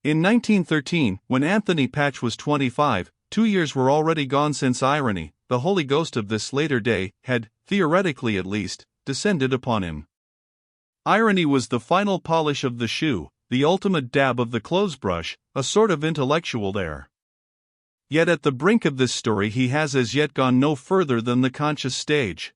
In 1913, when Anthony Patch was 25, 2 years were already gone since irony, the Holy Ghost of this later day, had, theoretically at least, descended upon him. Irony was the final polish of the shoe, the ultimate dab of the clothesbrush, a sort of intellectual air. Yet at the brink of this story he has as yet gone no further than the conscious stage.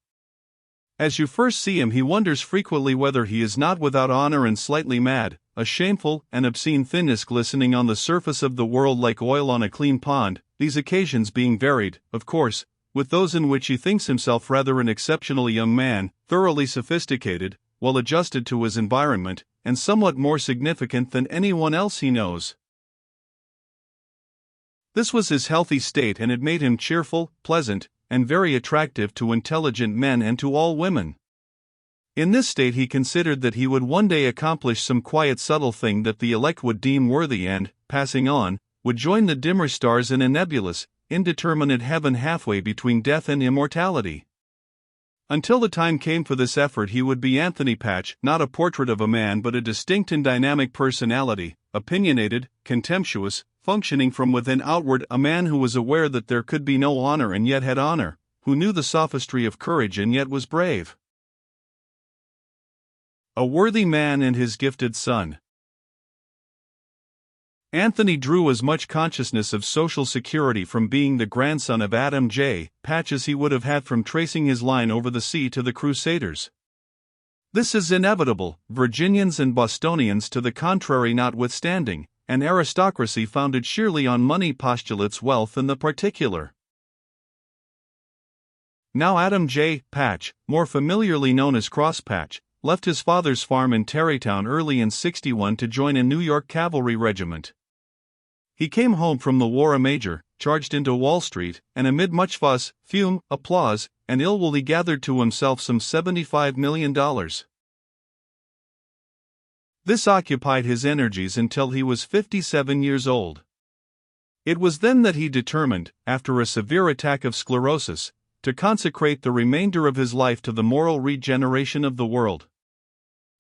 As you first see him he wonders frequently whether he is not without honor and slightly mad, a shameful and obscene thinness glistening on the surface of the world like oil on a clean pond, these occasions being varied, of course, with those in which he thinks himself rather an exceptionally young man, thoroughly sophisticated, well adjusted to his environment, and somewhat more significant than anyone else he knows. This was his healthy state and it made him cheerful, pleasant, and very attractive to intelligent men and to all women. In this state he considered that he would one day accomplish some quiet subtle thing that the elect would deem worthy and, passing on, would join the dimmer stars in a nebulous, indeterminate heaven halfway between death and immortality. Until the time came for this effort he would be Anthony Patch, not a portrait of a man but a distinct and dynamic personality, opinionated, contemptuous, functioning from within outward, a man who was aware that there could be no honor and yet had honor, who knew the sophistry of courage and yet was brave. A worthy man and his gifted son. Anthony drew as much consciousness of social security from being the grandson of Adam J. Patch as he would have had from tracing his line over the sea to the Crusaders. This is inevitable, Virginians and Bostonians to the contrary notwithstanding, an aristocracy founded sheerly on money postulates wealth in the particular. Now Adam J. Patch, more familiarly known as Cross Patch, left his father's farm in Tarrytown early in '61 to join a New York cavalry regiment. He came home from the war a major, charged into Wall Street, and amid much fuss, fume, applause, and ill will he gathered to himself some $75 million. This occupied his energies until he was 57 years old. It was then that he determined, after a severe attack of sclerosis, to consecrate the remainder of his life to the moral regeneration of the world.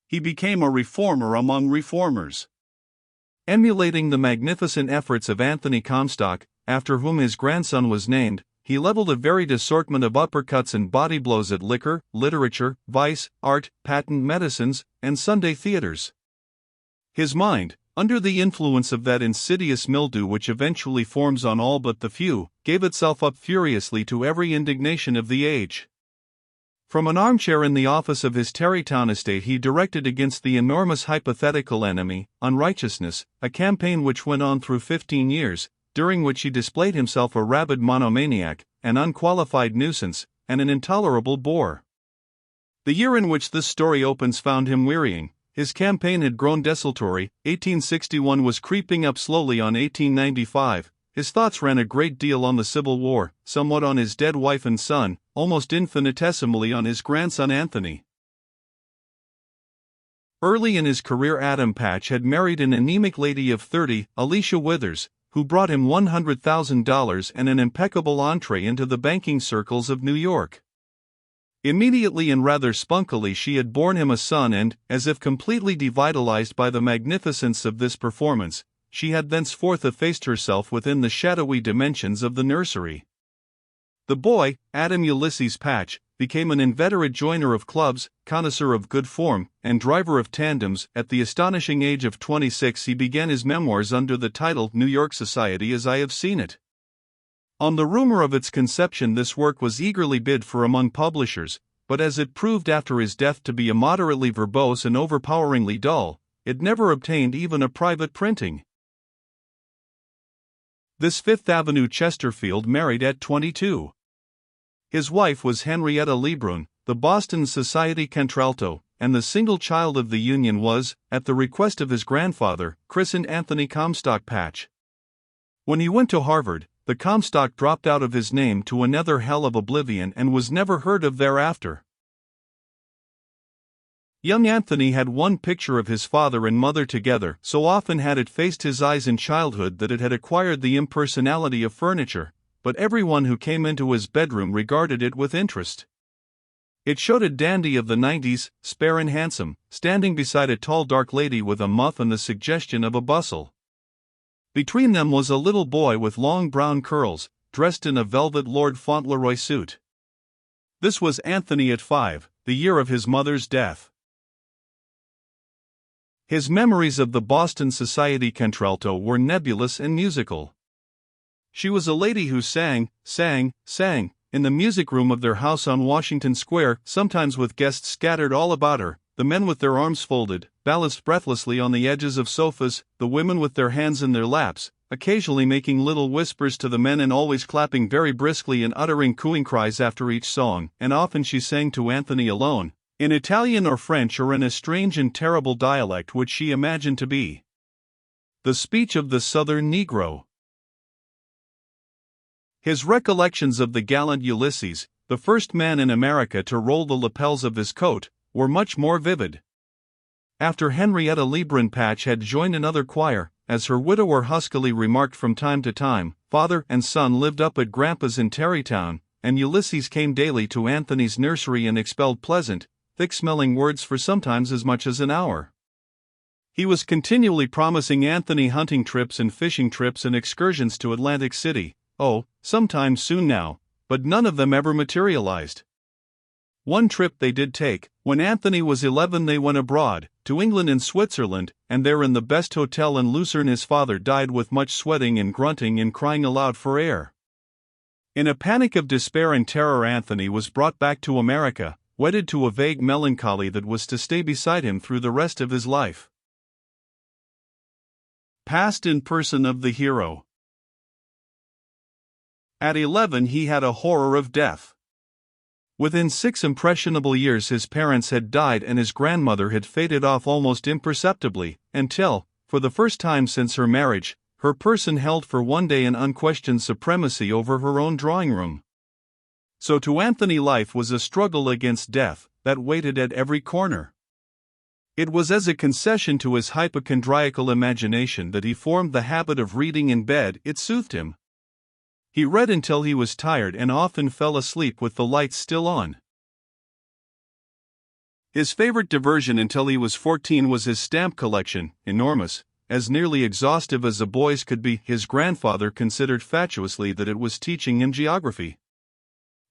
He became a reformer among reformers. Emulating the magnificent efforts of Anthony Comstock, after whom his grandson was named, he leveled a varied assortment of uppercuts and body blows at liquor, literature, vice, art, patent medicines, and Sunday theaters. His mind, under the influence of that insidious mildew which eventually forms on all but the few, gave itself up furiously to every indignation of the age. From an armchair in the office of his Tarrytown estate he directed against the enormous hypothetical enemy, unrighteousness, a campaign which went on through 15 years, during which he displayed himself a rabid monomaniac, an unqualified nuisance, and an intolerable bore. The year in which this story opens found him wearying. His campaign had grown desultory, 1861 was creeping up slowly on 1895, his thoughts ran a great deal on the Civil War, somewhat on his dead wife and son, almost infinitesimally on his grandson Anthony. Early in his career Adam Patch had married an anemic lady of 30, Alicia Withers, who brought him $100,000 and an impeccable entree into the banking circles of New York. Immediately and rather spunkily she had borne him a son and, as if completely devitalized by the magnificence of this performance, she had thenceforth effaced herself within the shadowy dimensions of the nursery. The boy, Adam Ulysses Patch, became an inveterate joiner of clubs, connoisseur of good form, and driver of tandems. At the astonishing age of 26 he began his memoirs under the title New York Society as I Have Seen It. On the rumor of its conception this work was eagerly bid for among publishers, but as it proved after his death to be immoderately verbose and overpoweringly dull, it never obtained even a private printing. This Fifth Avenue Chesterfield married at 22. His wife was Henrietta Lebrun, the Boston society contralto, and the single child of the union was, at the request of his grandfather, christened Anthony Comstock Patch. When he went to Harvard, the Comstock dropped out of his name to a nether hell of oblivion and was never heard of thereafter. Young Anthony had one picture of his father and mother together, so often had it faced his eyes in childhood that it had acquired the impersonality of furniture, but everyone who came into his bedroom regarded it with interest. It showed a dandy of the 90s, spare and handsome, standing beside a tall dark lady with a muff and the suggestion of a bustle. Between them was a little boy with long brown curls, dressed in a velvet Lord Fauntleroy suit. This was Anthony at 5, the year of his mother's death. His memories of the Boston society contralto were nebulous and musical. She was a lady who sang, in the music room of their house on Washington Square, sometimes with guests scattered all about her, the men with their arms folded, balanced breathlessly on the edges of sofas, the women with their hands in their laps, occasionally making little whispers to the men and always clapping very briskly and uttering cooing cries after each song, and often she sang to Anthony alone, in Italian or French or in a strange and terrible dialect which she imagined to be the speech of the Southern Negro. His recollections of the gallant Ulysses, the first man in America to roll the lapels of his coat, were much more vivid. After Henrietta Lebrun Patch had joined another choir, as her widower huskily remarked from time to time, father and son lived up at Grandpa's in Tarrytown, and Ulysses came daily to Anthony's nursery and expelled pleasant, thick-smelling words for sometimes as much as an hour. He was continually promising Anthony hunting trips and fishing trips and excursions to Atlantic City, sometime soon now, but none of them ever materialized. One trip they did take. When Anthony was 11 they went abroad, to England and Switzerland, and there in the best hotel in Lucerne his father died with much sweating and grunting and crying aloud for air. In a panic of despair and terror Anthony was brought back to America, wedded to a vague melancholy that was to stay beside him through the rest of his life. Past in person of the hero. At 11 he had a horror of death. Within 6 impressionable years his parents had died and his grandmother had faded off almost imperceptibly, until, for the first time since her marriage, her person held for one day an unquestioned supremacy over her own drawing room. So to Anthony life was a struggle against death, that waited at every corner. It was as a concession to his hypochondriacal imagination that he formed the habit of reading in bed. It soothed him. He read until he was tired and often fell asleep with the lights still on. His favorite diversion until he was 14 was his stamp collection, enormous, as nearly exhaustive as a boy's could be. His grandfather considered fatuously that it was teaching him geography.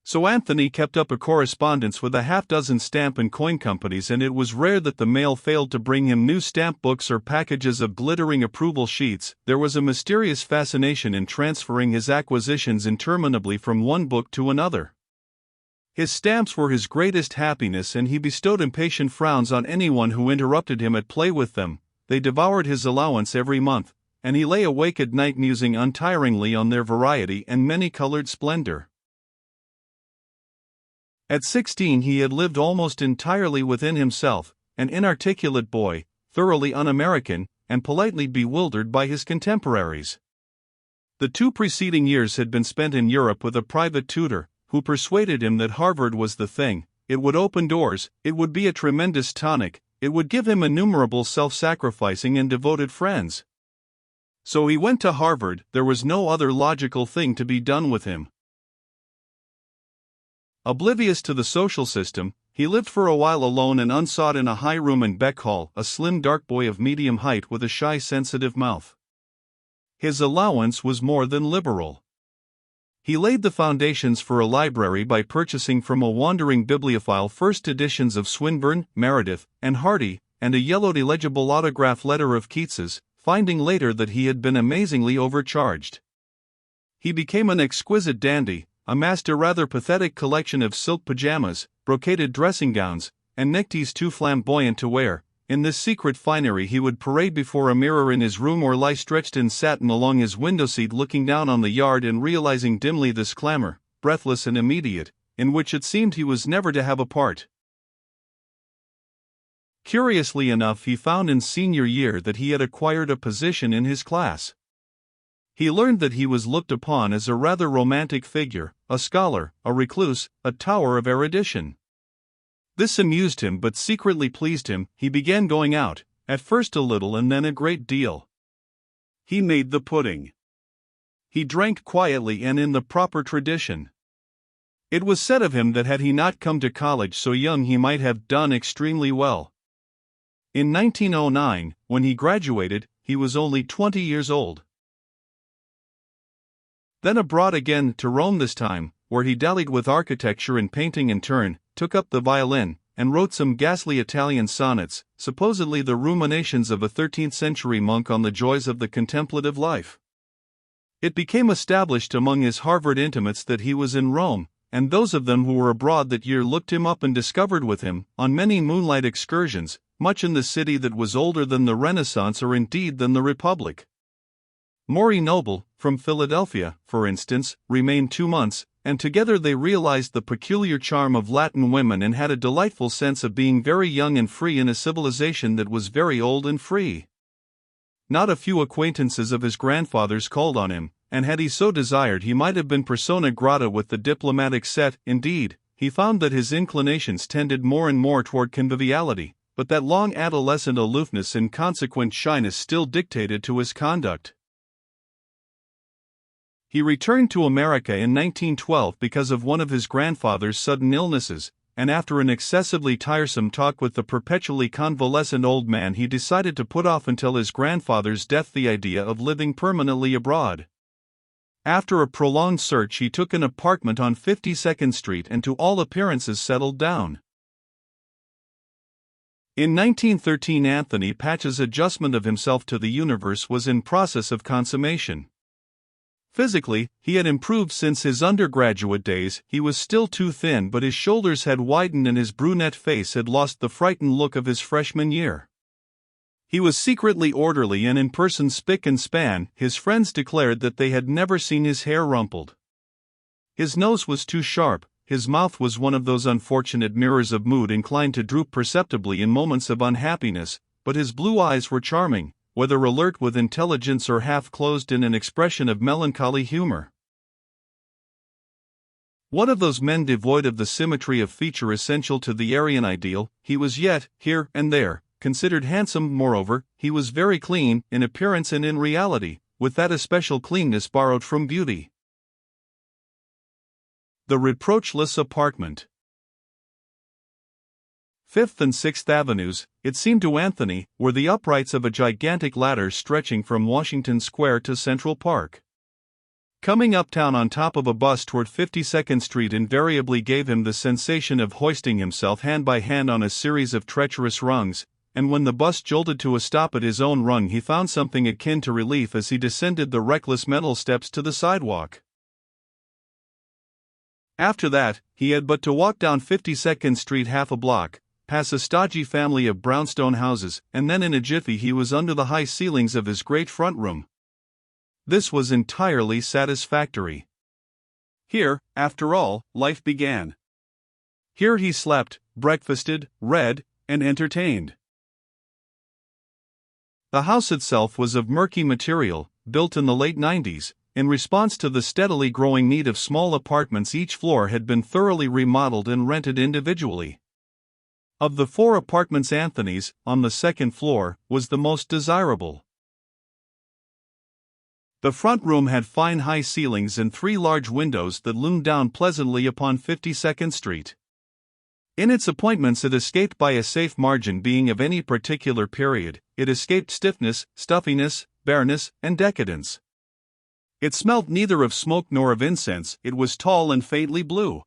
So Anthony kept up a correspondence with a half-dozen stamp and coin companies, and it was rare that the mail failed to bring him new stamp books or packages of glittering approval sheets. There was a mysterious fascination in transferring his acquisitions interminably from one book to another. His stamps were his greatest happiness, and he bestowed impatient frowns on anyone who interrupted him at play with them. They devoured his allowance every month, and he lay awake at night musing untiringly on their variety and many-colored splendor. At 16 he had lived almost entirely within himself, an inarticulate boy, thoroughly un-American, and politely bewildered by his contemporaries. The 2 preceding years had been spent in Europe with a private tutor, who persuaded him that Harvard was the thing. It would open doors, it would be a tremendous tonic, it would give him innumerable self-sacrificing and devoted friends. So he went to Harvard. There was no other logical thing to be done with him. Oblivious to the social system, he lived for a while alone and unsought in a high room in Beck Hall, a slim dark boy of medium height with a shy sensitive mouth. His allowance was more than liberal. He laid the foundations for a library by purchasing from a wandering bibliophile first editions of Swinburne, Meredith, and Hardy, and a yellowed illegible autograph letter of Keats's, finding later that he had been amazingly overcharged. He became an exquisite dandy, amassed a rather pathetic collection of silk pajamas, brocaded dressing gowns, and neckties too flamboyant to wear. In this secret finery he would parade before a mirror in his room or lie stretched in satin along his window seat looking down on the yard and realizing dimly this clamor, breathless and immediate, in which it seemed he was never to have a part. Curiously enough, he found in senior year that he had acquired a position in his class. He learned that he was looked upon as a rather romantic figure, a scholar, a recluse, a tower of erudition. This amused him but secretly pleased him. He began going out, at first a little and then a great deal. He made the pudding. He drank quietly and in the proper tradition. It was said of him that had he not come to college so young he might have done extremely well. In 1909, when he graduated, he was only 20 years old. Then abroad again, to Rome this time, where he dallied with architecture and painting in turn, took up the violin, and wrote some ghastly Italian sonnets, supposedly the ruminations of a 13th-century monk on the joys of the contemplative life. It became established among his Harvard intimates that he was in Rome, and those of them who were abroad that year looked him up and discovered with him, on many moonlight excursions, much in the city that was older than the Renaissance or indeed than the Republic. Maury Noble, from Philadelphia, for instance, remained 2 months, and together they realized the peculiar charm of Latin women and had a delightful sense of being very young and free in a civilization that was very old and free. Not a few acquaintances of his grandfather's called on him, and had he so desired he might have been persona grata with the diplomatic set. Indeed, he found that his inclinations tended more and more toward conviviality, but that long adolescent aloofness and consequent shyness still dictated to his conduct. He returned to America in 1912 because of one of his grandfather's sudden illnesses, and after an excessively tiresome talk with the perpetually convalescent old man he decided to put off until his grandfather's death the idea of living permanently abroad. After a prolonged search he took an apartment on 52nd Street and to all appearances settled down. In 1913 Anthony Patch's adjustment of himself to the universe was in process of consummation. Physically, he had improved since his undergraduate days. He was still too thin, but his shoulders had widened and his brunette face had lost the frightened look of his freshman year. He was secretly orderly and in person spick and span. His friends declared that they had never seen his hair rumpled. His nose was too sharp, his mouth was one of those unfortunate mirrors of mood inclined to droop perceptibly in moments of unhappiness, but his blue eyes were charming, whether alert with intelligence or half-closed in an expression of melancholy humor. One of those men devoid of the symmetry of feature essential to the Aryan ideal, he was yet, here and there, considered handsome. Moreover, he was very clean, in appearance and in reality, with that especial cleanness borrowed from beauty. The reproachless apartment. Fifth and Sixth Avenues, it seemed to Anthony, were the uprights of a gigantic ladder stretching from Washington Square to Central Park. Coming uptown on top of a bus toward 52nd Street invariably gave him the sensation of hoisting himself hand by hand on a series of treacherous rungs, and when the bus jolted to a stop at his own rung he found something akin to relief as he descended the reckless metal steps to the sidewalk. After that, he had but to walk down 52nd Street half a block, pass a stodgy family of brownstone houses, and then in a jiffy he was under the high ceilings of his great front room. This was entirely satisfactory. Here, after all, life began. Here he slept, breakfasted, read, and entertained. The house itself was of murky material, built in the late 90s. In response to the steadily growing need of small apartments, each floor had been thoroughly remodeled and rented individually. Of the 4 apartments, Anthony's, on the second floor, was the most desirable. The front room had fine high ceilings and 3 large windows that loomed down pleasantly upon 52nd Street. In its appointments it escaped by a safe margin being of any particular period. It escaped stiffness, stuffiness, bareness, and decadence. It smelt neither of smoke nor of incense. It was tall and faintly blue.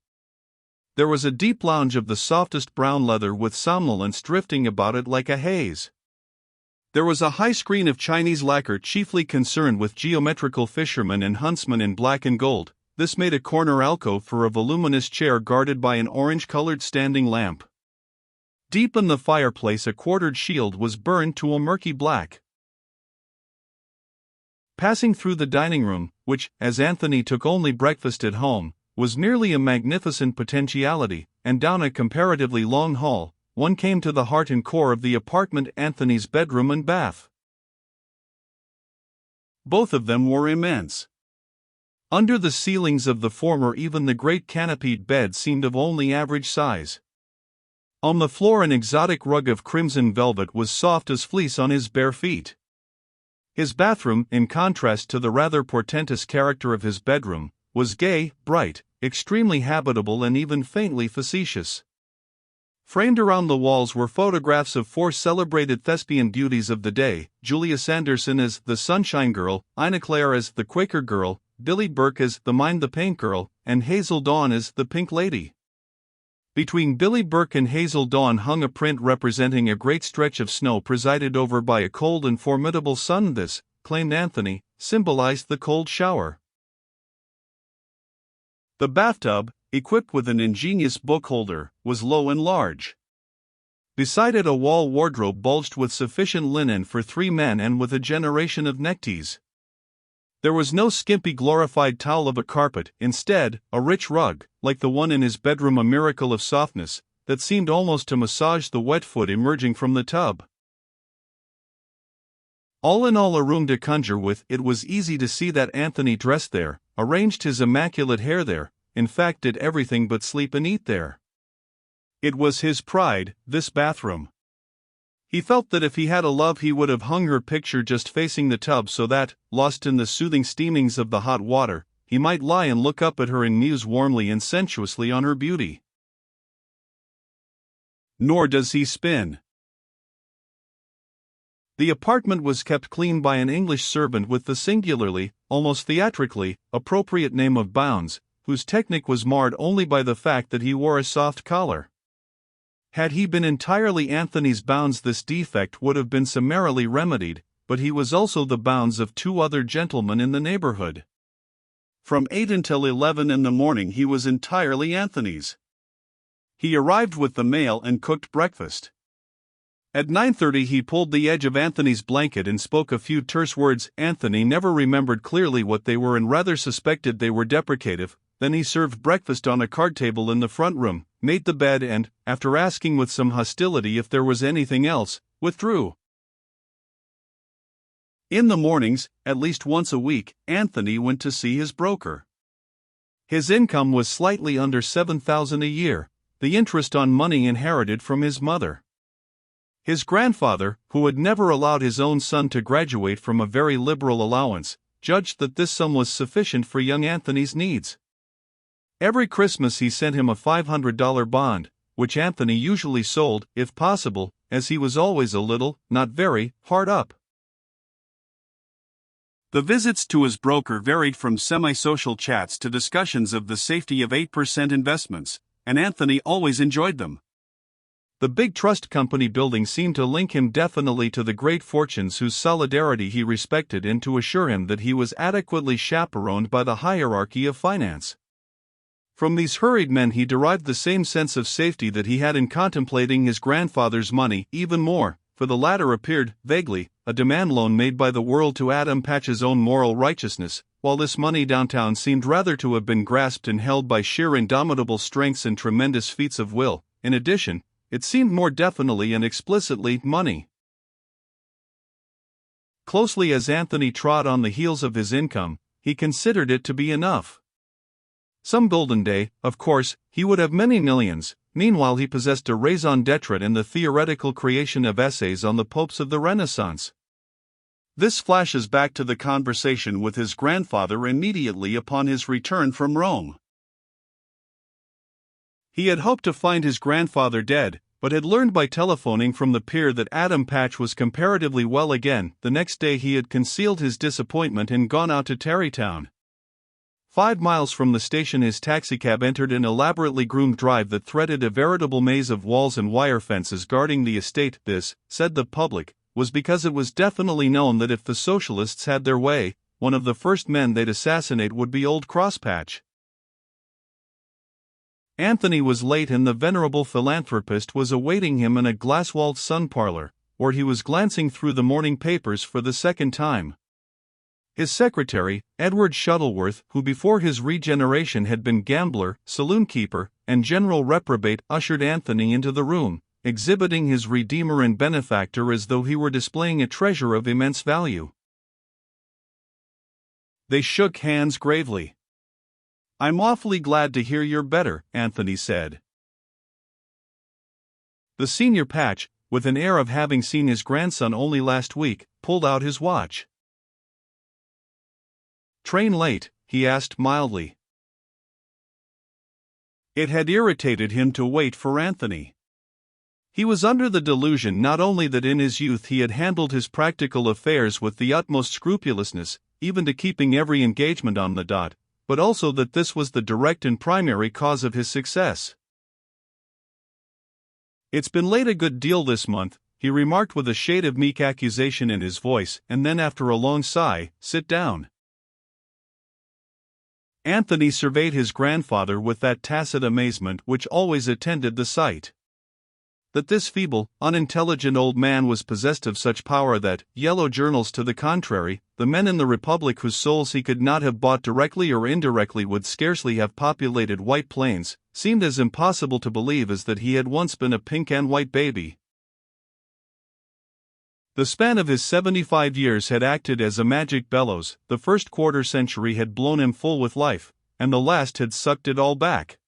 There was a deep lounge of the softest brown leather with somnolence drifting about it like a haze. There was a high screen of Chinese lacquer chiefly concerned with geometrical fishermen and huntsmen in black and gold. This made a corner alcove for a voluminous chair guarded by an orange-colored standing lamp. Deep in the fireplace a quartered shield was burned to a murky black. Passing through the dining room, which, as Anthony took only breakfast at home, was merely a magnificent potentiality, and down a comparatively long hall, one came to the heart and core of the apartment, Anthony's bedroom and bath. Both of them were immense. Under the ceilings of the former even the great canopied bed seemed of only average size. On the floor an exotic rug of crimson velvet was soft as fleece on his bare feet. His bathroom, in contrast to the rather portentous character of his bedroom, was gay, bright, extremely habitable and even faintly facetious. Framed around the walls were photographs of 4 celebrated thespian beauties of the day: Julia Sanderson as the Sunshine Girl, Ina Claire as the Quaker Girl, Billy Burke as the Mind the Paint Girl, and Hazel Dawn as the Pink Lady. Between Billy Burke and Hazel Dawn hung a print representing a great stretch of snow presided over by a cold and formidable sun. This, claimed Anthony, symbolized the cold shower. The bathtub, equipped with an ingenious book holder, was low and large. Beside it a wall wardrobe bulged with sufficient linen for 3 men and with a generation of neckties. There was no skimpy glorified towel of a carpet, instead, a rich rug, like the one in his bedroom, a miracle of softness, that seemed almost to massage the wet foot emerging from the tub. All in all, a room to conjure with. It was easy to see that Anthony dressed there, arranged his immaculate hair there, in fact did everything but sleep and eat there. It was his pride, this bathroom. He felt that if he had a love he would have hung her picture just facing the tub so that, lost in the soothing steamings of the hot water, he might lie and look up at her and muse warmly and sensuously on her beauty. Nor does he spin. The apartment was kept clean by an English servant with the singularly, almost theatrically, appropriate name of Bounds, whose technique was marred only by the fact that he wore a soft collar. Had he been entirely Anthony's Bounds, this defect would have been summarily remedied, but he was also the Bounds of 2 other gentlemen in the neighborhood. From 8 until 11 in the morning he was entirely Anthony's. He arrived with the mail and cooked breakfast. At 9:30 he pulled the edge of Anthony's blanket and spoke a few terse words. Anthony never remembered clearly what they were and rather suspected they were deprecative. Then he served breakfast on a card table in the front room, made the bed and, after asking with some hostility if there was anything else, withdrew. In the mornings, at least once a week, Anthony went to see his broker. His income was slightly under $7,000 a year, the interest on money inherited from his mother. His grandfather, who had never allowed his own son to graduate from a very liberal allowance, judged that this sum was sufficient for young Anthony's needs. Every Christmas he sent him a $500 bond, which Anthony usually sold, if possible, as he was always a little, not very, hard up. The visits to his broker varied from semi-social chats to discussions of the safety of 8% investments, and Anthony always enjoyed them. The big trust company building seemed to link him definitely to the great fortunes whose solidarity he respected and to assure him that he was adequately chaperoned by the hierarchy of finance. From these hurried men he derived the same sense of safety that he had in contemplating his grandfather's money, even more, for the latter appeared, vaguely, a demand loan made by the world to Adam Patch's own moral righteousness, while this money downtown seemed rather to have been grasped and held by sheer indomitable strengths and tremendous feats of will. In addition, it seemed more definitely and explicitly money. Closely as Anthony trod on the heels of his income, he considered it to be enough. Some golden day, of course, he would have many millions. Meanwhile he possessed a raison d'etre in the theoretical creation of essays on the popes of the Renaissance. This flashes back to the conversation with his grandfather immediately upon his return from Rome. He had hoped to find his grandfather dead, but had learned by telephoning from the pier that Adam Patch was comparatively well again. The next day he had concealed his disappointment and gone out to Tarrytown. 5 miles from the station his taxicab entered an elaborately groomed drive that threaded a veritable maze of walls and wire fences guarding the estate. This, said the public, was because it was definitely known that if the socialists had their way, one of the first men they'd assassinate would be old Crosspatch. Anthony was late and the venerable philanthropist was awaiting him in a glass-walled sun parlor, where he was glancing through the morning papers for the second time. His secretary, Edward Shuttleworth, who before his regeneration had been gambler, saloon-keeper, and general reprobate, ushered Anthony into the room, exhibiting his redeemer and benefactor as though he were displaying a treasure of immense value. They shook hands gravely. "I'm awfully glad to hear you're better," Anthony said. The senior Patch, with an air of having seen his grandson only last week, pulled out his watch. "Train late?" he asked mildly. It had irritated him to wait for Anthony. He was under the delusion not only that in his youth he had handled his practical affairs with the utmost scrupulousness, even to keeping every engagement on the dot, but also that this was the direct and primary cause of his success. "It's been late a good deal this month," he remarked with a shade of meek accusation in his voice, and then after a long sigh, "Sit down." Anthony surveyed his grandfather with that tacit amazement which always attended the sight. That this feeble, unintelligent old man was possessed of such power that, yellow journals to the contrary, the men in the Republic whose souls he could not have bought directly or indirectly would scarcely have populated White Plains, seemed as impossible to believe as that he had once been a pink and white baby. The span of his 75 years had acted as a magic bellows. The first quarter century had blown him full with life, and the last had sucked it all back.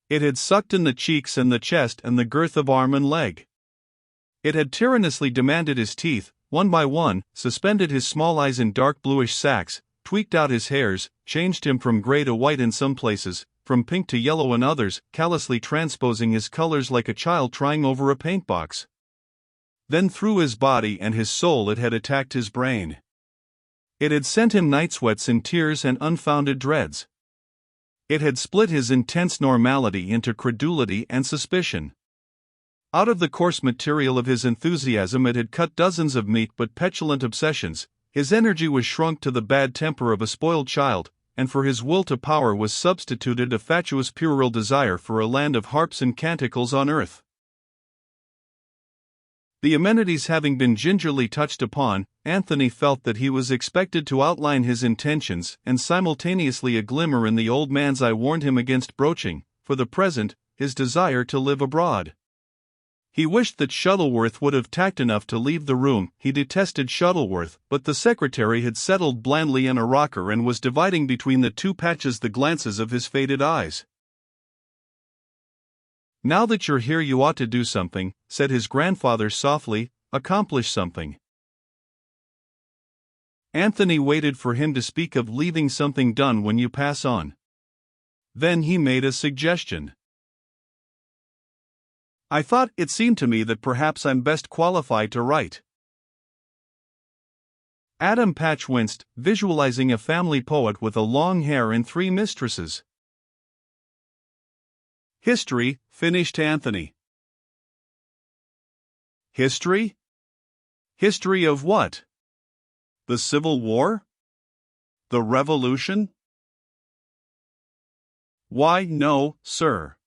It had sucked in the cheeks and the chest and the girth of arm and leg. It had tyrannously demanded his teeth, one by one, suspended his small eyes in dark bluish sacs, tweaked out his hairs, changed him from gray to white in some places, from pink to yellow in others, callously transposing his colors like a child trying over a paintbox. Then through his body and his soul it had attacked his brain. It had sent him night sweats and tears and unfounded dreads. It had split his intense normality into credulity and suspicion. Out of the coarse material of his enthusiasm it had cut dozens of meek but petulant obsessions. His energy was shrunk to the bad temper of a spoiled child, and for his will to power was substituted a fatuous puerile desire for a land of harps and canticles on earth. The amenities having been gingerly touched upon, Anthony felt that he was expected to outline his intentions, and simultaneously a glimmer in the old man's eye warned him against broaching, for the present, his desire to live abroad. He wished that Shuttleworth would have tact enough to leave the room. He detested Shuttleworth, but the secretary had settled blandly in a rocker and was dividing between the two patches the glances of his faded eyes. "Now that you're here you ought to do something," said his grandfather softly, "accomplish something." Anthony waited for him to speak of leaving something done when you pass on. Then he made a suggestion. It seemed to me that perhaps I'm best qualified to write." Adam Patch winced, visualizing a family poet with a long hair and 3 mistresses. "History," finished Anthony. "History? History of what? The Civil War? The Revolution?" "Why, no, sir.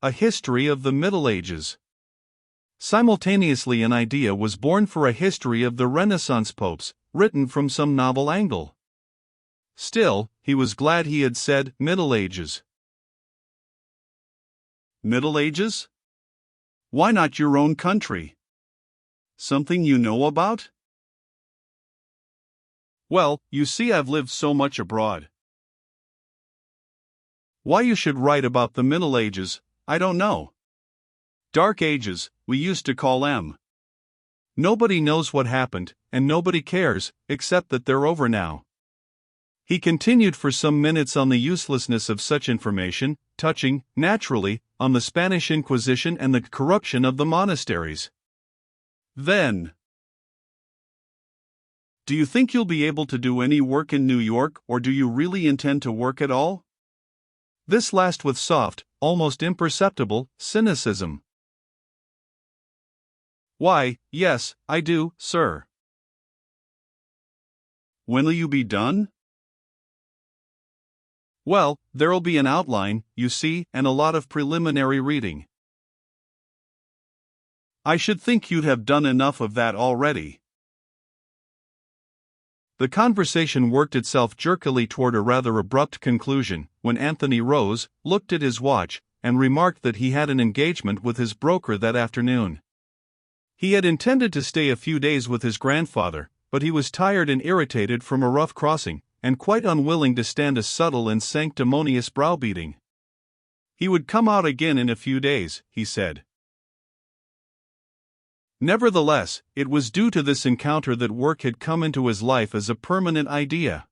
A history of the Middle Ages." Simultaneously an idea was born for a history of the Renaissance popes, written from some novel angle. Still, he was glad he had said Middle Ages. "Middle Ages? Why not your own country? Something you know about?" "Well, you see I've lived so much abroad. Why you should write about the Middle Ages, I don't know. Dark Ages, we used to call them. Nobody knows what happened, and nobody cares, except that they're over now." He continued for some minutes on the uselessness of such information, touching, naturally, on the Spanish Inquisition and the corruption of the monasteries. Then, "Do you think you'll be able to do any work in New York, or do you really intend to work at all?" This last with soft, almost imperceptible, cynicism. "Why, yes, I do, sir." "When'll you be done?" "Well, there'll be an outline, you see, and a lot of preliminary reading." "I should think you'd have done enough of that already." The conversation worked itself jerkily toward a rather abrupt conclusion, when Anthony rose, looked at his watch, and remarked that he had an engagement with his broker that afternoon. He had intended to stay a few days with his grandfather, but he was tired and irritated from a rough crossing, and quite unwilling to stand a subtle and sanctimonious browbeating. He would come out again in a few days, he said. Nevertheless, it was due to this encounter that work had come into his life as a permanent idea.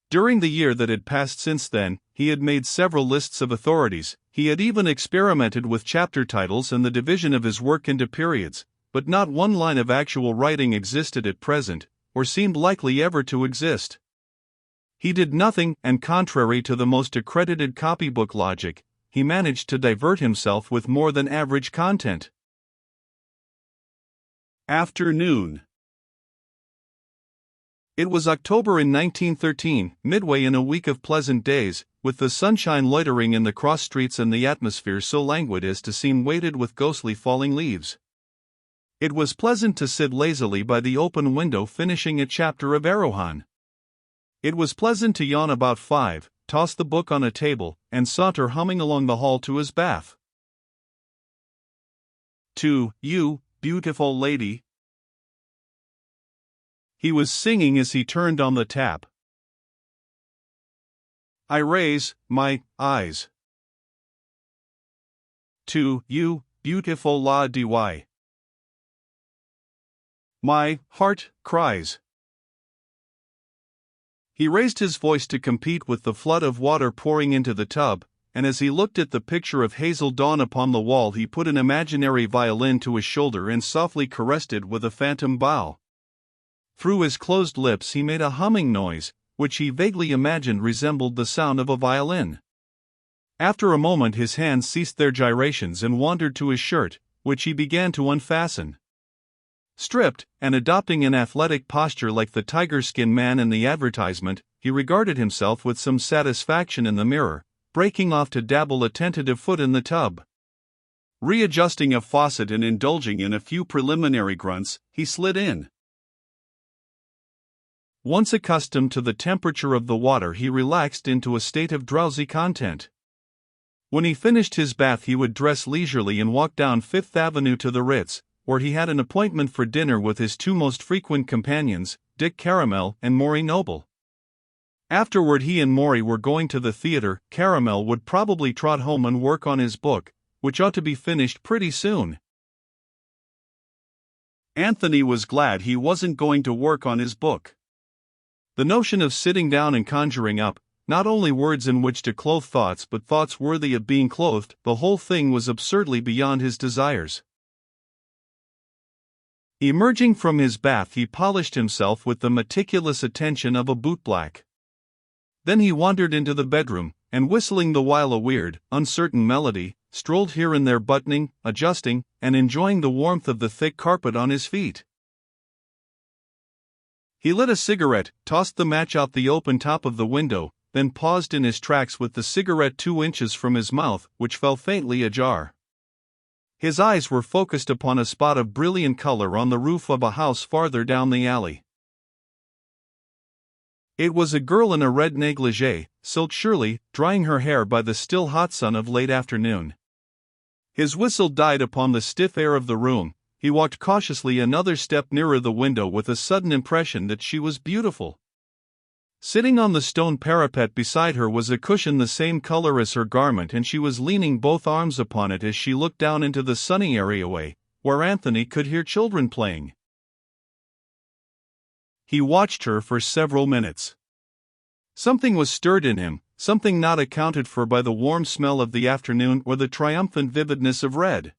During the year that had passed since then, he had made several lists of authorities, he had even experimented with chapter titles and the division of his work into periods, but not one line of actual writing existed at present, or seemed likely ever to exist. He did nothing, and contrary to the most accredited copybook logic, he managed to divert himself with more than average content. Afternoon. It was October in 1913, midway in a week of pleasant days, with the sunshine loitering in the cross streets and the atmosphere so languid as to seem weighted with ghostly falling leaves. It was pleasant to sit lazily by the open window finishing a chapter of Erewhon. It was pleasant to yawn about 5, toss the book on a table, and saunter humming along the hall to his bath. "To you, beautiful lady," he was singing as he turned on the tap. "I raise my eyes to you, beautiful la dy. My heart cries." He raised his voice to compete with the flood of water pouring into the tub, and as he looked at the picture of hazel dawn upon the wall, he put an imaginary violin to his shoulder and softly caressed it with a phantom bow. Through his closed lips he made a humming noise, which he vaguely imagined resembled the sound of a violin. After a moment his hands ceased their gyrations and wandered to his shirt, which he began to unfasten. Stripped, and adopting an athletic posture like the tiger-skin man in the advertisement, he regarded himself with some satisfaction in the mirror, breaking off to dabble a tentative foot in the tub. Readjusting a faucet and indulging in a few preliminary grunts, he slid in. Once accustomed to the temperature of the water, he relaxed into a state of drowsy content. When he finished his bath he would dress leisurely and walk down Fifth Avenue to the Ritz, where he had an appointment for dinner with his two most frequent companions, Dick Caramel and Maury Noble. Afterward he and Maury were going to the theater. Caramel would probably trot home and work on his book, which ought to be finished pretty soon. Anthony was glad he wasn't going to work on his book. The notion of sitting down and conjuring up, not only words in which to clothe thoughts but thoughts worthy of being clothed, the whole thing was absurdly beyond his desires. Emerging from his bath he polished himself with the meticulous attention of a bootblack. Then he wandered into the bedroom, and whistling the while a weird, uncertain melody, strolled here and there buttoning, adjusting, and enjoying the warmth of the thick carpet on his feet. He lit a cigarette, tossed the match out the open top of the window, then paused in his tracks with the cigarette 2 inches from his mouth, which fell faintly ajar. His eyes were focused upon a spot of brilliant color on the roof of a house farther down the alley. It was a girl in a red negligée, silk surely, drying her hair by the still hot sun of late afternoon. His whistle died upon the stiff air of the room. He walked cautiously another step nearer the window with a sudden impression that she was beautiful. Sitting on the stone parapet beside her was a cushion the same color as her garment, and she was leaning both arms upon it as she looked down into the sunny areaway, where Anthony could hear children playing. He watched her for several minutes. Something was stirred in him, something not accounted for by the warm smell of the afternoon or the triumphant vividness of red.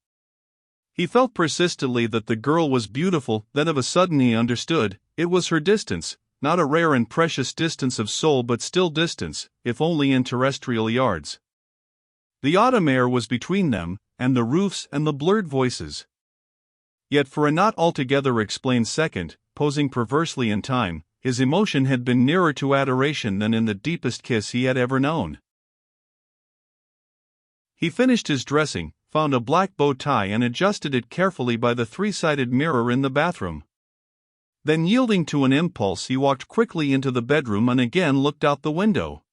He felt persistently that the girl was beautiful, then of a sudden he understood, it was her distance. Not a rare and precious distance of soul, but still distance, if only in terrestrial yards. The autumn air was between them, and the roofs and the blurred voices. Yet for a not altogether explained second, posing perversely in time, his emotion had been nearer to adoration than in the deepest kiss he had ever known. He finished his dressing, found a black bow tie and adjusted it carefully by the three-sided mirror in the bathroom. Then, yielding to an impulse, he walked quickly into the bedroom and again looked out the window.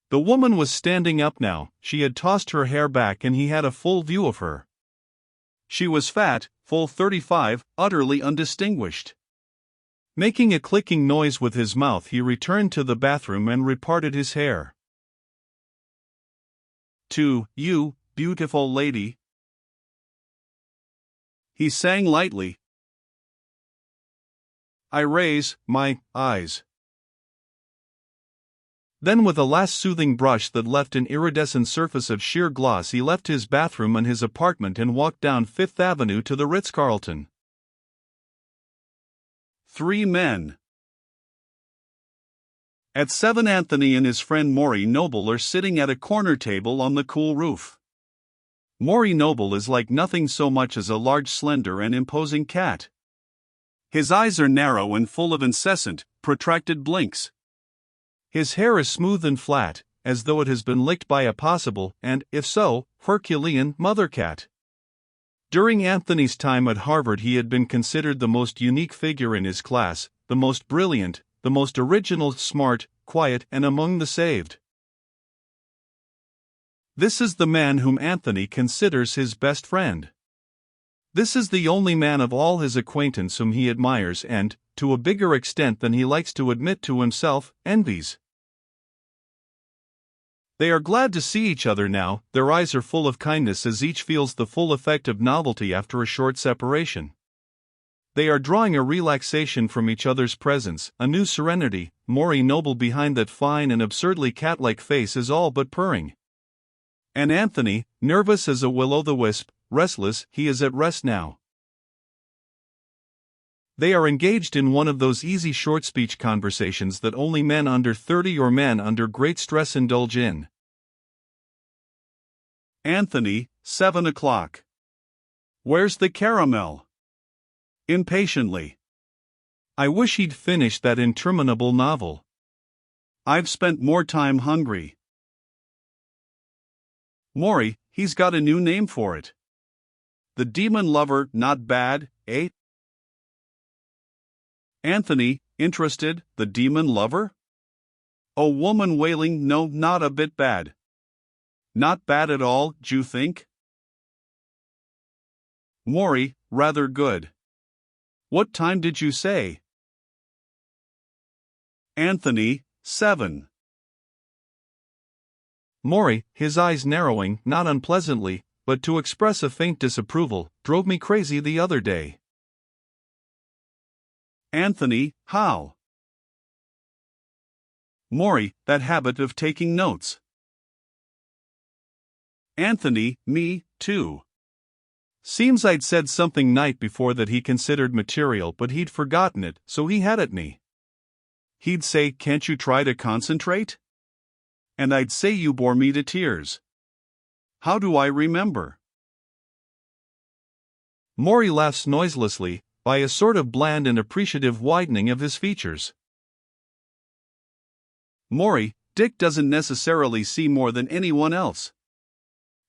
The woman was standing up now. She had tossed her hair back and he had a full view of her. She was fat, full 35, utterly undistinguished. Making a clicking noise with his mouth, he returned to the bathroom and reparted his hair. "To you, beautiful lady," he sang lightly. "I raise my eyes." Then, with a last soothing brush that left an iridescent surface of sheer gloss, he left his bathroom and his apartment and walked down Fifth Avenue to the Ritz-Carlton. Three men. At 7, Anthony and his friend Maury Noble are sitting at a corner table on the cool roof. Maury Noble is like nothing so much as a large, slender and imposing cat. His eyes are narrow and full of incessant, protracted blinks. His hair is smooth and flat, as though it has been licked by a possible, and, if so, Herculean, mother cat. During Anthony's time at Harvard, he had been considered the most unique figure in his class, the most brilliant, the most original, smart, quiet, and among the saved. This is the man whom Anthony considers his best friend. This is the only man of all his acquaintance whom he admires and, to a bigger extent than he likes to admit to himself, envies. They are glad to see each other now, their eyes are full of kindness as each feels the full effect of novelty after a short separation. They are drawing a relaxation from each other's presence, a new serenity. Maury Noble behind that fine and absurdly cat-like face is all but purring. And Anthony, nervous as a will-o'-the-wisp, restless, he is at rest now. They are engaged in one of those easy short speech conversations that only men under 30 or men under great stress indulge in. Anthony, 7 o'clock. Where's the caramel? Impatiently. I wish he'd finished that interminable novel. I've spent more time hungry. Maury, he's got a new name for it. The Demon Lover, not bad, eh? Anthony, interested, the Demon Lover? Oh, woman wailing, no, not a bit bad. Not bad at all, d'you think? Maury, rather good. What time did you say? Anthony, 7. Maury, his eyes narrowing, not unpleasantly, but to express a faint disapproval, drove me crazy the other day. Anthony, how? Maury, that habit of taking notes. Anthony, me, too. Seems I'd said something night before that he considered material, but he'd forgotten it, so he had at me. He'd say, can't you try to concentrate? And I'd say you bore me to tears. How do I remember? Maury laughs noiselessly, by a sort of bland and appreciative widening of his features. Maury, Dick doesn't necessarily see more than anyone else.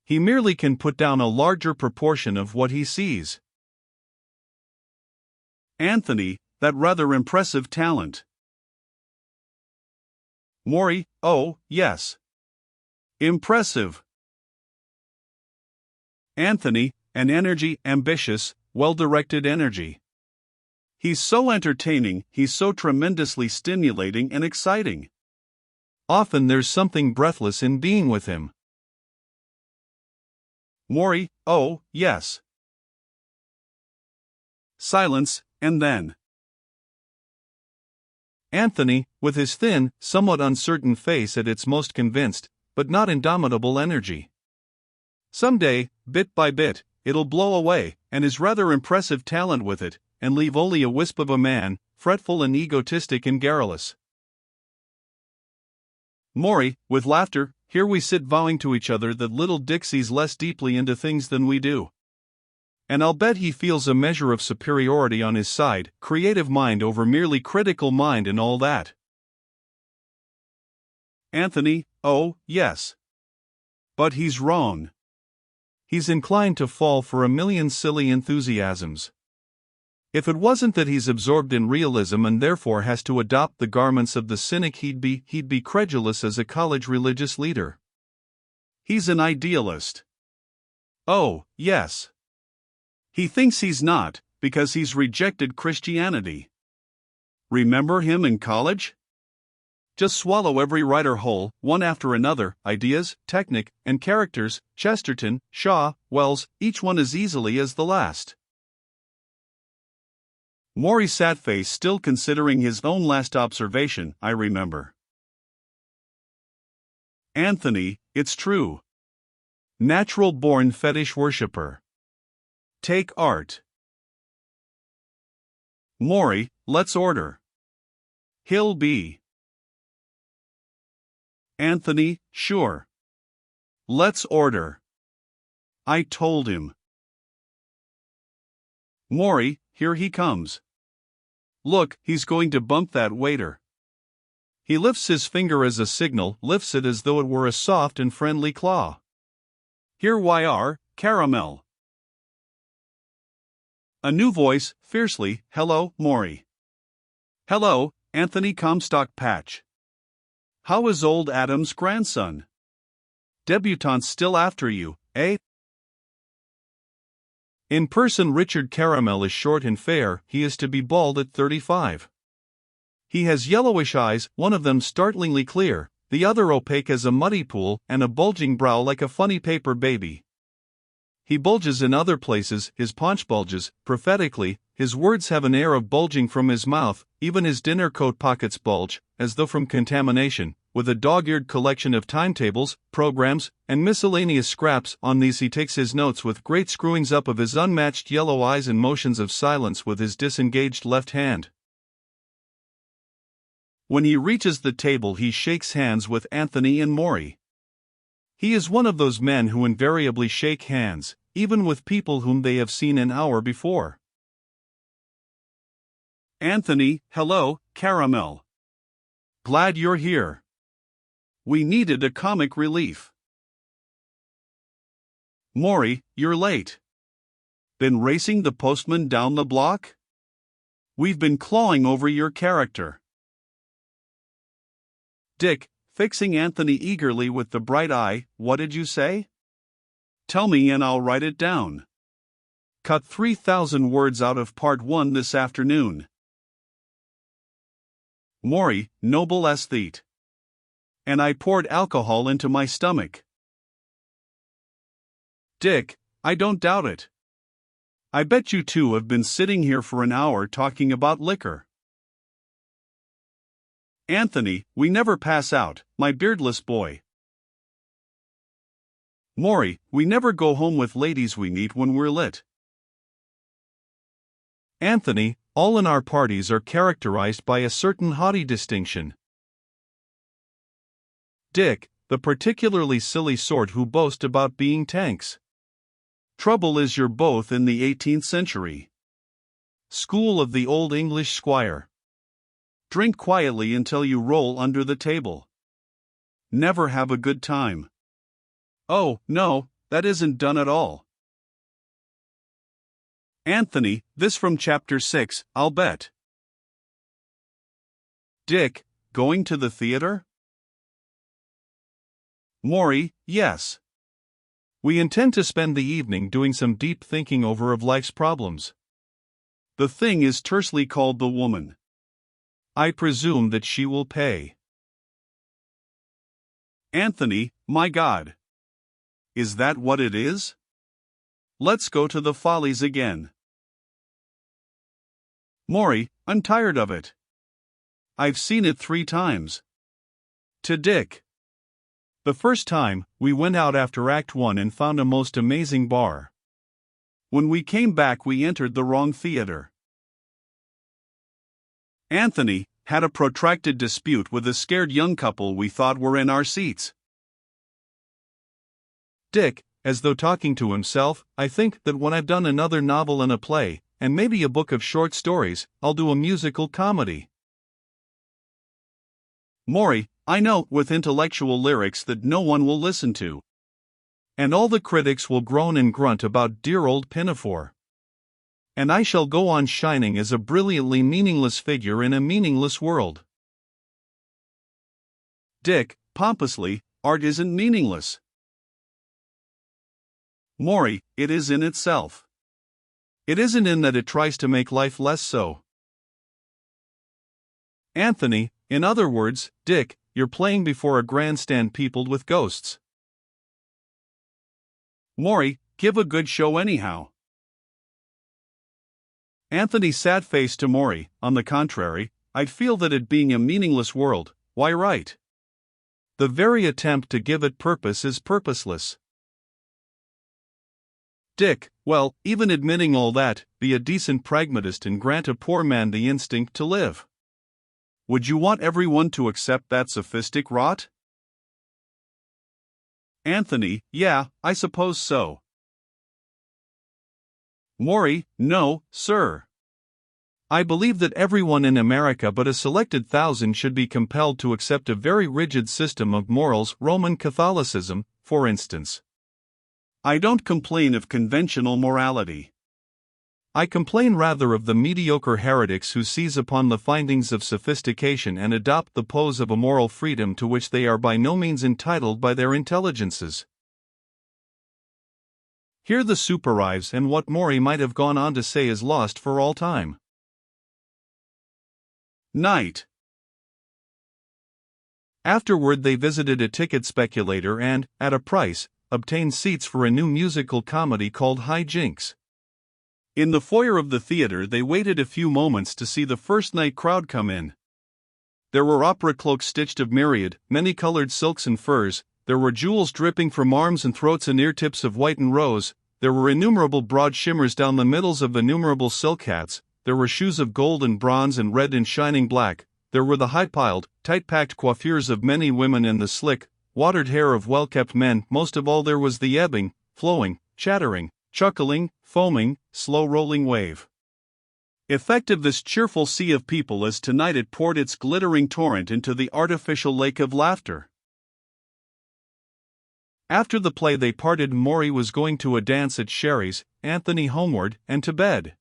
He merely can put down a larger proportion of what he sees. Anthony, that rather impressive talent. Maury, oh, yes. Impressive. Anthony, an energy, ambitious, well-directed energy. He's so entertaining, he's so tremendously stimulating and exciting. Often there's something breathless in being with him. Maury, oh, yes. Silence, and then Anthony, with his thin, somewhat uncertain face at its most convinced, but not indomitable energy. Someday, bit by bit, it'll blow away, and his rather impressive talent with it, and leave only a wisp of a man, fretful and egotistic and garrulous. Maury, with laughter, here we sit vowing to each other that little Dick sees less deeply into things than we do. And I'll bet he feels a measure of superiority on his side, creative mind over merely critical mind and all that. Anthony, oh, yes. But he's wrong. He's inclined to fall for a million silly enthusiasms. If it wasn't that he's absorbed in realism and therefore has to adopt the garments of the cynic, he'd be credulous as a college religious leader. He's an idealist. Oh, yes. He thinks he's not, because he's rejected Christianity. Remember him in college? Just swallow every writer whole, one after another, ideas, technique, and characters, Chesterton, Shaw, Wells, each one as easily as the last. Maury sat face still considering his own last observation, I remember. Anthony, it's true. Natural-born fetish worshipper. Take art. Maury, let's order. He'll be. Anthony, sure. Let's order. I told him. Maury, here he comes. Look, he's going to bump that waiter. He lifts his finger as a signal, lifts it as though it were a soft and friendly claw. Here we are, caramel. A new voice, fiercely, hello, Maury. Hello, Anthony Comstock Patch. How is old Adam's grandson? Debutante's still after you, eh? In person Richard Caramel is short and fair, he is to be bald at 35. He has yellowish eyes, one of them startlingly clear, the other opaque as a muddy pool, and a bulging brow like a funny paper baby. He bulges in other places, his paunch bulges, prophetically, his words have an air of bulging from his mouth, even his dinner coat pockets bulge, as though from contamination, with a dog-eared collection of timetables, programs, and miscellaneous scraps. On these he takes his notes with great screwings up of his unmatched yellow eyes and motions of silence with his disengaged left hand. When he reaches the table he shakes hands with Anthony and Maury. He is one of those men who invariably shake hands, even with people whom they have seen an hour before. Anthony, hello, Caramel. Glad you're here. We needed a comic relief. Maury, you're late. Been racing the postman down the block? We've been clawing over your character. Dick, fixing Anthony eagerly with the bright eye, what did you say? Tell me and I'll write it down. Cut 3,000 words out of part 1 this afternoon. Maury, noble aesthete. And I poured alcohol into my stomach. Dick, I don't doubt it. I bet you two have been sitting here for an hour talking about liquor. Anthony, we never pass out, my beardless boy. Maury, we never go home with ladies we meet when we're lit. Anthony, all in our parties are characterized by a certain haughty distinction. Dick, the particularly silly sort who boast about being tanks. Trouble is you're both in the 18th century. School of the Old English squire. Drink quietly until you roll under the table. Never have a good time. Oh, no, that isn't done at all. Anthony, this from chapter 6, I'll bet. Dick, going to the theater? Maury, yes. We intend to spend the evening doing some deep thinking over of life's problems. The thing is tersely called the woman. I presume that she will pay. Anthony, my God. Is that what it is? Let's go to the Follies again. Maury, I'm tired of it. I've seen it 3 times. To Dick. The first time, we went out after Act 1 and found a most amazing bar. When we came back we entered the wrong theater. Anthony had a protracted dispute with a scared young couple we thought were in our seats. Dick, as though talking to himself, I think that when I've done another novel and a play, and maybe a book of short stories, I'll do a musical comedy. Maury, I know, with intellectual lyrics that no one will listen to. And all the critics will groan and grunt about dear old Pinafore. And I shall go on shining as a brilliantly meaningless figure in a meaningless world. Dick, pompously, art isn't meaningless. Maury, it is in itself. It isn't in that it tries to make life less so. Anthony, in other words, Dick, you're playing before a grandstand peopled with ghosts. Maury, give a good show anyhow. Anthony sad-faced to Maury, on the contrary, I'd feel that it being a meaningless world, why write? The very attempt to give it purpose is purposeless. Dick, well, even admitting all that, be a decent pragmatist and grant a poor man the instinct to live. Would you want everyone to accept that sophistic rot? Anthony, yeah, I suppose so. Maury, no, sir. I believe that everyone in America but a selected thousand should be compelled to accept a very rigid system of morals, Roman Catholicism, for instance. I don't complain of conventional morality. I complain rather of the mediocre heretics who seize upon the findings of sophistication and adopt the pose of a moral freedom to which they are by no means entitled by their intelligences. Here the soup arrives, and what Maury might have gone on to say is lost for all time. Night. Afterward they visited a ticket speculator and, at a price, obtained seats for a new musical comedy called High Jinks. In the foyer of the theater they waited a few moments to see the first night crowd come in. There were opera cloaks stitched of myriad, many-colored silks and furs, there were jewels dripping from arms and throats and ear-tips of white and rose, there were innumerable broad shimmers down the middles of innumerable silk hats, there were shoes of gold and bronze and red and shining black, there were the high-piled, tight-packed coiffures of many women and the slick, watered hair of well-kept men. Most of all there was the ebbing, flowing, chattering, chuckling, foaming, slow-rolling wave effect of this cheerful sea of people as tonight it poured its glittering torrent into the artificial lake of laughter. After the play they parted. Maury was going to a dance at Sherry's, Anthony homeward, and to bed.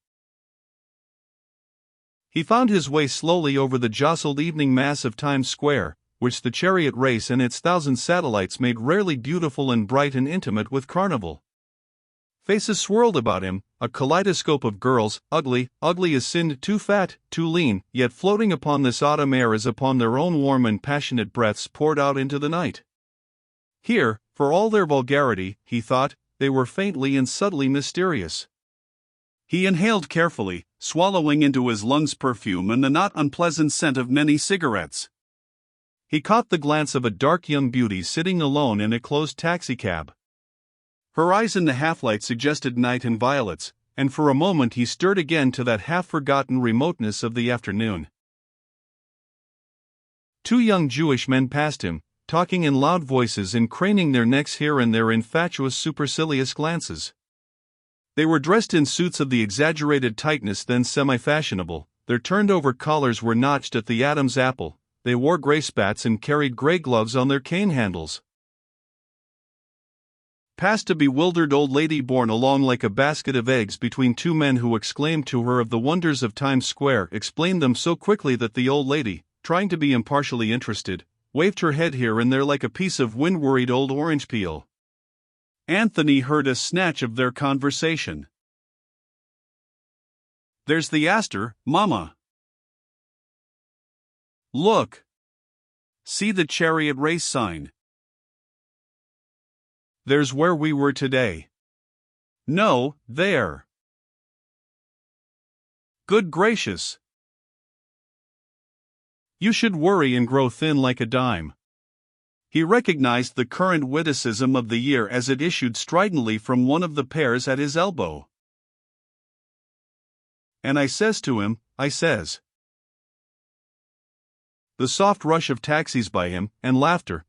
He found his way slowly over the jostled evening mass of Times Square, which the chariot race and its thousand satellites made rarely beautiful and bright and intimate with carnival. Faces swirled about him, a kaleidoscope of girls, ugly as sin, too fat, too lean, yet floating upon this autumn air as upon their own warm and passionate breaths poured out into the night. Here, for all their vulgarity, he thought, they were faintly and subtly mysterious. He inhaled carefully, swallowing into his lungs perfume and the not unpleasant scent of many cigarettes. He caught the glance of a dark young beauty sitting alone in a closed taxicab. Her eyes in the half-light suggested night and violets, and for a moment he stirred again to that half-forgotten remoteness of the afternoon. Two young Jewish men passed him, talking in loud voices and craning their necks here and there in fatuous supercilious glances. They were dressed in suits of the exaggerated tightness then semi-fashionable, their turned-over collars were notched at the Adam's apple, they wore gray spats and carried gray gloves on their cane handles. Passed a bewildered old lady borne along like a basket of eggs between two men who exclaimed to her of the wonders of Times Square, explained them so quickly that the old lady, trying to be impartially interested, waved her head here and there like a piece of wind-worried old orange peel. Anthony heard a snatch of their conversation. "There's the Astor, Mama. Look. See the chariot race sign. There's where we were today. No, there. Good gracious. You should worry and grow thin like a dime." He recognized the current witticism of the year as it issued stridently from one of the pairs at his elbow. "And I says to him, I says." The soft rush of taxis by him, and laughter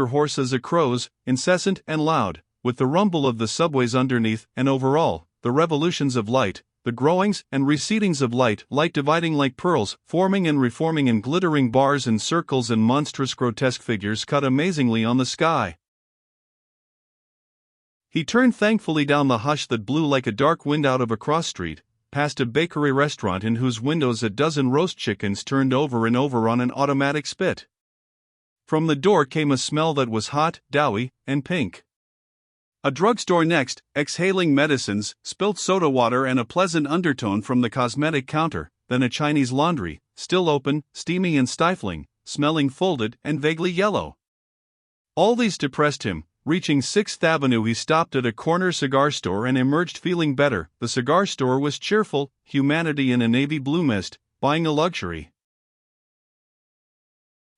hoarse as a crow's, incessant and loud, with the rumble of the subways underneath, and over all, the revolutions of light, the growings and recedings of light dividing like pearls, forming and reforming in glittering bars and circles and monstrous grotesque figures cut amazingly on the sky. He turned thankfully down the hush that blew like a dark wind out of a cross street, past a bakery restaurant in whose windows a dozen roast chickens turned over and over on an automatic spit. From the door came a smell that was hot, doughy, and pink. A drugstore next, exhaling medicines, spilt soda water and a pleasant undertone from the cosmetic counter, then a Chinese laundry, still open, steamy and stifling, smelling folded and vaguely yellow. All these depressed him. Reaching 6th Avenue he stopped at a corner cigar store and emerged feeling better. The cigar store was cheerful, humanity in a navy blue mist, buying a luxury.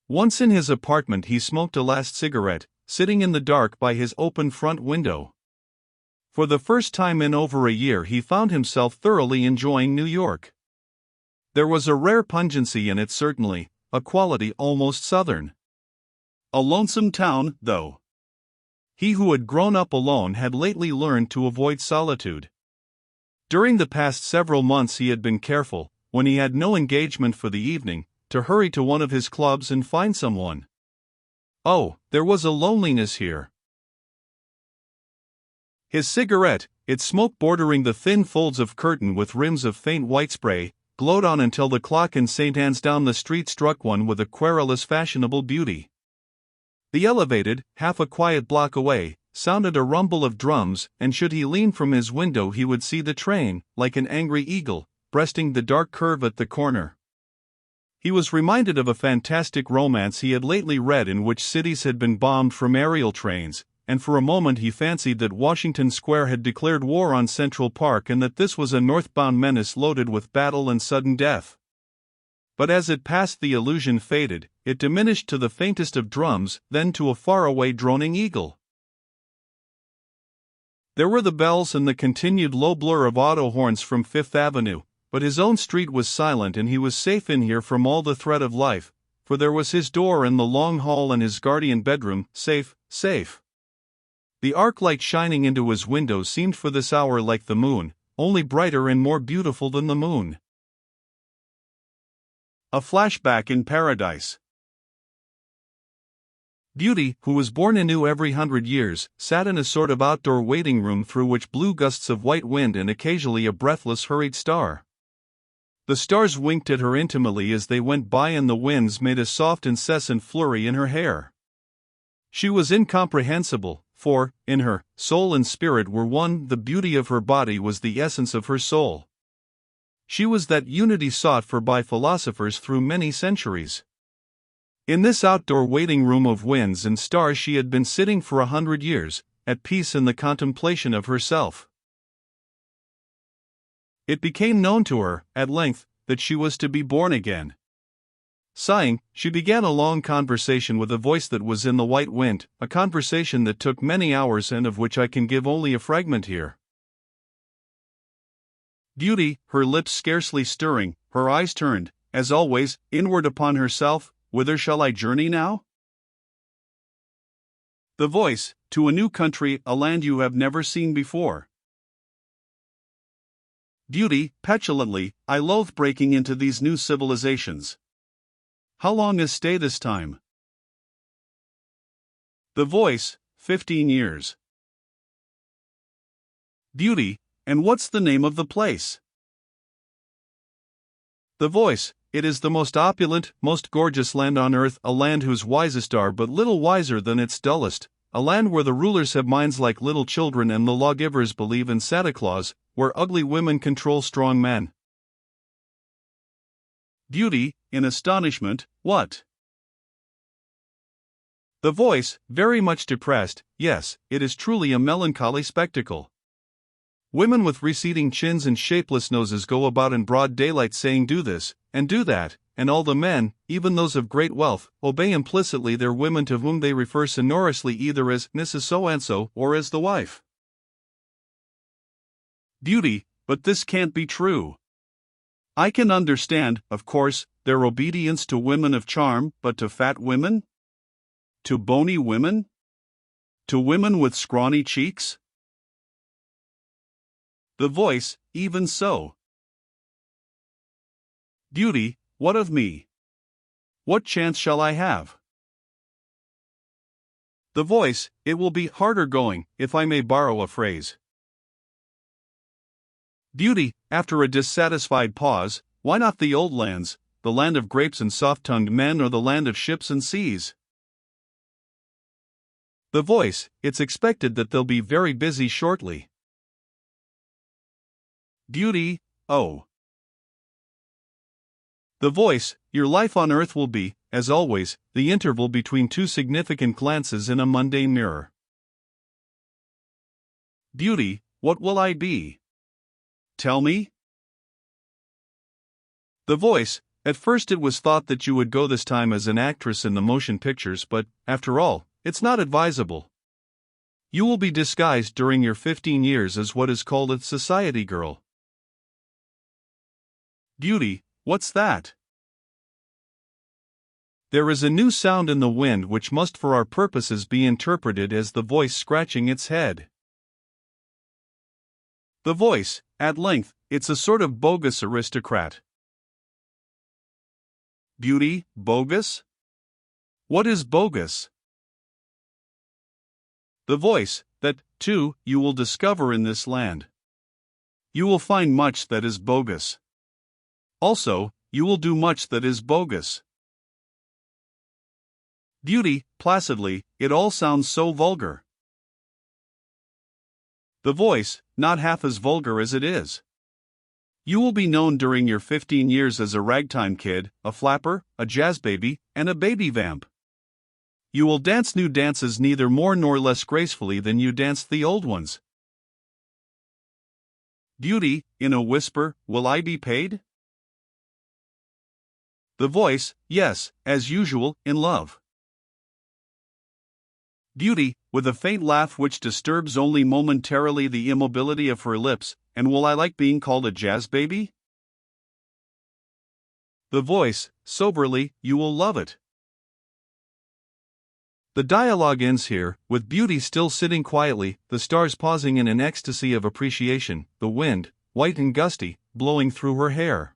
Once in his apartment he smoked a last cigarette, sitting in the dark by his open front window. For the first time in over a year he found himself thoroughly enjoying New York. There was a rare pungency in it certainly, a quality almost southern. A lonesome town, though. He who had grown up alone had lately learned to avoid solitude. During the past several months he had been careful, when he had no engagement for the evening, to hurry to one of his clubs and find someone. Oh, there was a loneliness here. His cigarette, its smoke bordering the thin folds of curtain with rims of faint white spray, glowed on until the clock in St. Anne's down the street struck one with a querulous fashionable beauty. The elevated, half a quiet block away, sounded a rumble of drums, and should he lean from his window he would see the train, like an angry eagle, breasting the dark curve at the corner. He was reminded of a fantastic romance he had lately read in which cities had been bombed from aerial trains, and for a moment he fancied that Washington Square had declared war on Central Park and that this was a northbound menace loaded with battle and sudden death. But as it passed the illusion faded, it diminished to the faintest of drums, then to a faraway droning eagle. There were the bells and the continued low blur of auto horns from Fifth Avenue, but his own street was silent and he was safe in here from all the threat of life, for there was his door and the long hall and his guardian bedroom, safe, safe. The arc light shining into his window seemed for this hour like the moon, only brighter and more beautiful than the moon. A flashback in paradise. Beauty, who was born anew every 100 years, sat in a sort of outdoor waiting room through which blew gusts of white wind and occasionally a breathless hurried star. The stars winked at her intimately as they went by and the winds made a soft incessant flurry in her hair. She was incomprehensible, for, in her, soul and spirit were one. The beauty of her body was the essence of her soul. She was that unity sought for by philosophers through many centuries. In this outdoor waiting room of winds and stars she had been sitting for 100 years, at peace in the contemplation of herself. It became known to her, at length, that she was to be born again. Sighing, she began a long conversation with a voice that was in the white wind, a conversation that took many hours and of which I can give only a fragment here. Beauty, her lips scarcely stirring, her eyes turned, as always, inward upon herself. Whither shall I journey now? The voice, to a new country, a land you have never seen before. Beauty, petulantly, I loathe breaking into these new civilizations. How long is stay this time? The voice, 15 years. Beauty, and what's the name of the place? The voice, it is the most opulent, most gorgeous land on earth, a land whose wisest are but little wiser than its dullest, a land where the rulers have minds like little children and the lawgivers believe in Santa Claus, where ugly women control strong men. Beauty, in astonishment, what? The voice, very much depressed, yes, it is truly a melancholy spectacle. Women with receding chins and shapeless noses go about in broad daylight saying do this, and do that, and all the men, even those of great wealth, obey implicitly their women to whom they refer sonorously either as Mrs. So-and-so or as the wife. Beauty, but this can't be true. I can understand, of course, their obedience to women of charm, but to fat women? To bony women? To women with scrawny cheeks? The voice, even so. Beauty, what of me? What chance shall I have? The voice, it will be harder going, if I may borrow a phrase. Beauty, after a dissatisfied pause, why not the old lands, the land of grapes and soft-tongued men or the land of ships and seas? The voice, it's expected that they'll be very busy shortly. Beauty, oh. The voice, your life on earth will be, as always, the interval between two significant glances in a mundane mirror. Beauty, what will I be? Tell me? The voice, at first it was thought that you would go this time as an actress in the motion pictures, but, after all, it's not advisable. You will be disguised during your 15 years as what is called a society girl. Beauty, what's that? There is a new sound in the wind which must for our purposes be interpreted as the voice scratching its head. The voice, at length, it's a sort of bogus aristocrat. Beauty, bogus? What is bogus? The voice, that, too, you will discover in this land. You will find much that is bogus. Also, you will do much that is bogus. Beauty, placidly, it all sounds so vulgar. The voice, not half as vulgar as it is. You will be known during your 15 years as a ragtime kid, a flapper, a jazz baby, and a baby vamp. You will dance new dances neither more nor less gracefully than you danced the old ones. Beauty, in a whisper, will I be paid? The voice, yes, as usual, in love. Beauty, with a faint laugh which disturbs only momentarily the immobility of her lips, and will I like being called a jazz baby? The voice, soberly, you will love it. The dialogue ends here, with Beauty still sitting quietly, the stars pausing in an ecstasy of appreciation, the wind, white and gusty, blowing through her hair.